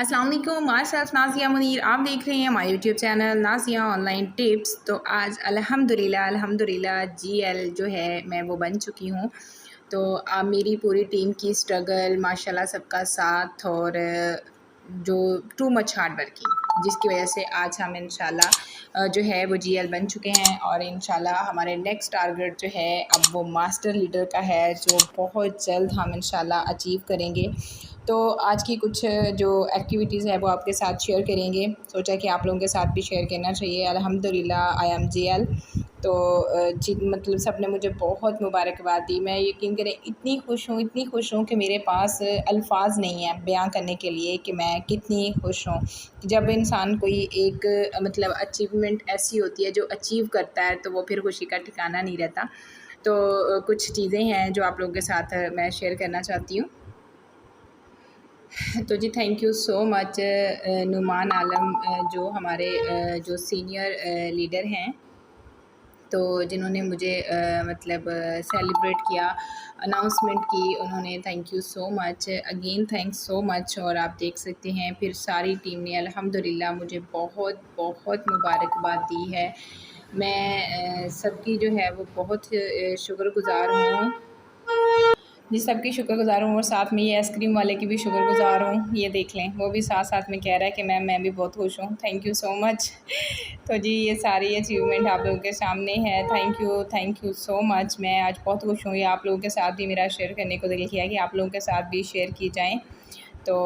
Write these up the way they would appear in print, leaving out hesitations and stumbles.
अस्सलाम वालेकुम, my self Nazia Munir. आप देख रहे हैं हमारे YouTube channel Nazia online tips. तो आज अल्हम्दुलिल्लाह जीएल जो है मैं वो बन चुकी हूँ। तो मेरी पूरी टीम की स्ट्रगल माशाल्लाह, सबका साथ और जो टू मच हार्ड वर्किंग, जिसकी वजह से आज हम इंशाल्लाह जो है वो जीएल बन चुके हैं। और इंशाल्लाह हमारे नेक्स्ट टारगेट जो है अब वो मास्टर लीडर का है, जो बहुत जल्द हम इंशाल्लाह अचीव करेंगे। तो आज की कुछ जो एक्टिविटीज़ है वो आपके साथ शेयर करेंगे। सोचा कि आप लोगों के साथ भी शेयर करना चाहिए। अल्हम्दुलिल्लाह आई एम जीएल। तो जी मतलब सब ने मुझे बहुत मुबारकबाद दी। मैं यकीन करें इतनी खुश हूँ कि मेरे पास अल्फाज नहीं है बयां करने के लिए कि मैं कितनी खुश हूँ। जब इंसान कोई एक मतलब अचीवमेंट ऐसी होती है जो अचीव करता है, तो वो फिर खुशी का ठिकाना नहीं रहता। तो कुछ चीज़ें हैं जो आप लोगों के साथ मैं शेयर करना चाहती हूँ। तो जी thank you so much Numan Alam, जो हमारे जो सीनियर लीडर हैं, तो जिन्होंने मुझे मतलब सेलिब्रेट किया, अनाउंसमेंट की, उन्होंने thank you so much again, thanks so much. और आप देख सकते हैं फिर सारी टीम ने अल्हम्दुलिल्लाह मुझे बहुत बहुत मुबारकबाद दी है। मैं सबकी जो है वो बहुत शुक्रगुज़ार हूँ। जी, सबकी शुक्रगुज़ार हूँ और साथ में ये आइसक्रीम वाले की भी शुक्रगुज़ार हूँ। ये देख लें, वो भी साथ-साथ में कह रहा है कि मैम मैं भी बहुत खुश हूँ। Thank you so much. तो जी ये सारी अचीवमेंट आप लोगों के सामने है। Thank you so much. मैं आज बहुत खुश हूँ। ये आप लोगों के साथ भी मेरा शेयर करने को दिल किया कि आप लोगों के साथ भी शेयर की जाएँ। तो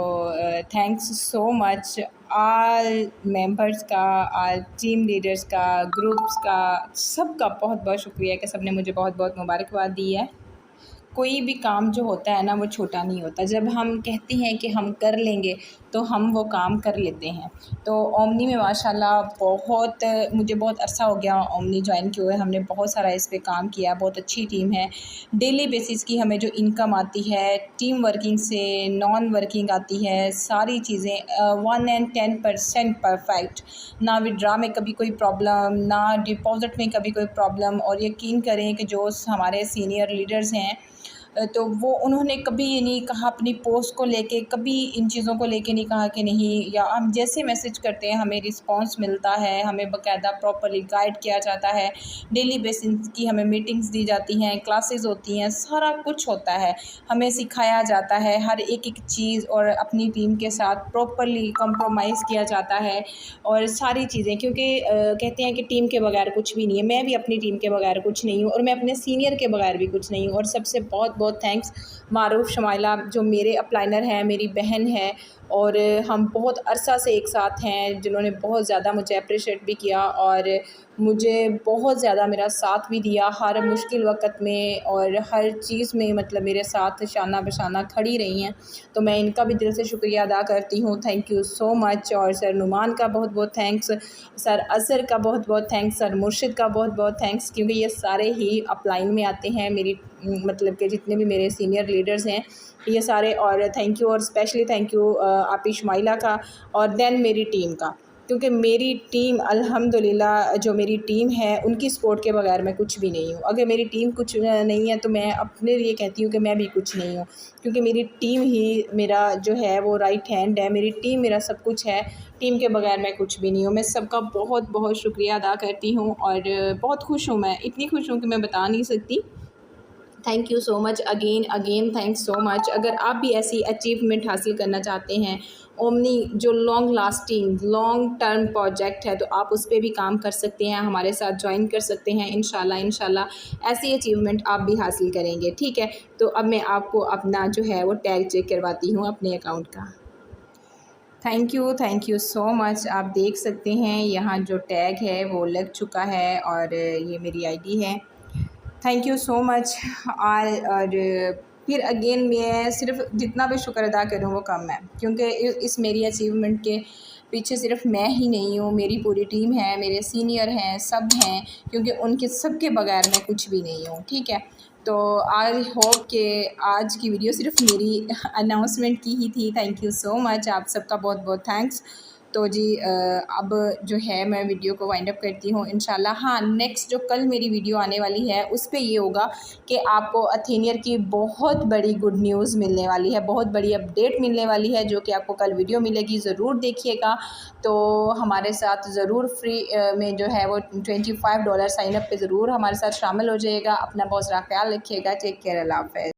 thanks so much all members का, ऑल टीम लीडर्स का, ग्रुप्स का, सबका बहुत-बहुत शुक्रिया कि सबने मुझे बहुत-बहुत मुबारकबाद दी है। कोई भी काम जो होता है ना वो छोटा नहीं होता। जब हम कहते हैं कि हम कर लेंगे तो हम वो काम कर लेते हैं। तो ओमनी में माशाल्लाह बहुत मुझे बहुत अरसा हो गया ओमनी जॉइन किए हुए। हमने बहुत सारा इस पे काम किया, बहुत अच्छी टीम है। डेली बेसिस की हमें जो इनकम आती है टीम वर्किंग से, नॉन वर्किंग आती है, सारी चीज़ें 1 एंड 10% परफेक्ट। ना विड्रा में कभी कोई प्रॉब्लम, ना डिपॉज़िट में कभी कोई प्रॉब्लम। और यकीन करें कि जो हमारे सीनियर लीडर्स हैं, तो वो उन्होंने कभी ये नहीं कहा अपनी पोस्ट को लेके, कभी इन चीज़ों को लेके नहीं कहा कि नहीं, या हम जैसे मैसेज करते हैं हमें रिस्पांस मिलता है, हमें बाकायदा प्रॉपर्ली गाइड किया जाता है, डेली बेसिस की हमें मीटिंग्स दी जाती हैं, क्लासेस होती हैं, सारा कुछ होता है, हमें सिखाया जाता है हर एक चीज़, और अपनी टीम के साथ प्रॉपर्ली कंप्रोमाइज़ किया जाता है और सारी चीज़ें। क्योंकि कहते हैं कि टीम के बगैर कुछ भी नहीं है। मैं भी अपनी टीम के बगैर कुछ नहीं हूँ और मैं अपने सीनियर के बगैर भी कुछ नहीं हूँ। और सबसे बहुत बहुत थैंक्स मारूफ़ शमाइला, जो मेरे अपलाइनर हैं, मेरी बहन है, और हम बहुत अरसा से एक साथ हैं, जिन्होंने बहुत ज़्यादा मुझे अप्रिशिएट भी किया और मुझे बहुत ज़्यादा मेरा साथ भी दिया हर मुश्किल वक़्त में, और हर चीज़ में मतलब मेरे साथ शाना बशाना खड़ी रही हैं। तो मैं इनका भी दिल से शुक्रिया अदा करती हूँ। Thank you so much. और सर नुमान का बहुत बहुत थैंक्स, सर अज़हर का बहुत बहुत थैंक्स, सर मुर्शिद का बहुत बहुत थैंक्स, क्योंकि ये सारे ही अपलाइन में आते हैं मेरी मतलब कि जितने भी मेरे सीनियर लीडर्स हैं ये सारे। और थैंक यू, और स्पेशली थैंक यू आपी शमाइला का, और देन मेरी टीम का, क्योंकि मेरी टीम अल्हम्दुलिल्लाह जो मेरी टीम है उनकी सपोर्ट के बगैर मैं कुछ भी नहीं हूँ। अगर मेरी टीम कुछ नहीं है तो मैं अपने लिए कहती हूँ कि मैं भी कुछ नहीं हूँ, क्योंकि मेरी टीम ही मेरा जो है वो राइट हैंड है, मेरी टीम मेरा सब कुछ है। टीम के बगैर मैं कुछ भी नहीं हूँ। मैं सबका बहुत बहुत शुक्रिया अदा करती हूँ और बहुत खुश हूँ। मैं इतनी खुश हूँ कि मैं बता नहीं सकती। Thank you so much again thanks so much. अगर आप भी ऐसी अचीवमेंट हासिल करना चाहते हैं, ओमनी जो long lasting long term project है, तो आप उस पर भी काम कर सकते हैं, हमारे साथ ज्वाइन कर सकते हैं। इंशाल्लाह ऐसी अचीवमेंट आप भी हासिल करेंगे। ठीक है, तो अब मैं आपको अपना जो है वो टैग चेक करवाती हूँ अपने अकाउंट का। Thank you so much. आप देख सकते हैं यहाँ जो टैग है वो लग चुका है और ये मेरी आईडी है। Thank you so much all. और फिर अगेन मैं सिर्फ जितना भी शुक्र अदा करूँ वो कम है, क्योंकि इस मेरी अचीवमेंट के पीछे सिर्फ मैं ही नहीं हूँ, मेरी पूरी टीम है, मेरे सीनियर हैं, सब हैं, क्योंकि उनके सब के बगैर मैं कुछ भी नहीं हूँ। ठीक है, तो आई होप कि आज की वीडियो सिर्फ मेरी अनाउंसमेंट की ही थी। थैंक यू सो मच, आप सबका बहुत बहुत थैंक्स। तो जी अब जो है मैं वीडियो को वाइंड अप करती हूँ इंशाल्लाह। हाँ, नेक्स्ट जो कल मेरी वीडियो आने वाली है उस पे ये होगा कि आपको अथेनियर की बहुत बड़ी गुड न्यूज़ मिलने वाली है, बहुत बड़ी अपडेट मिलने वाली है, जो कि आपको कल वीडियो मिलेगी, ज़रूर देखिएगा। तो हमारे साथ ज़रूर फ्री में जो है वो $25 साइन अप पे ज़रूर हमारे साथ शामिल हो जाइएगा। अपना बहुत सारा ख्याल रखिएगा। टेक केयर, अल्लाह हाफ़िज़।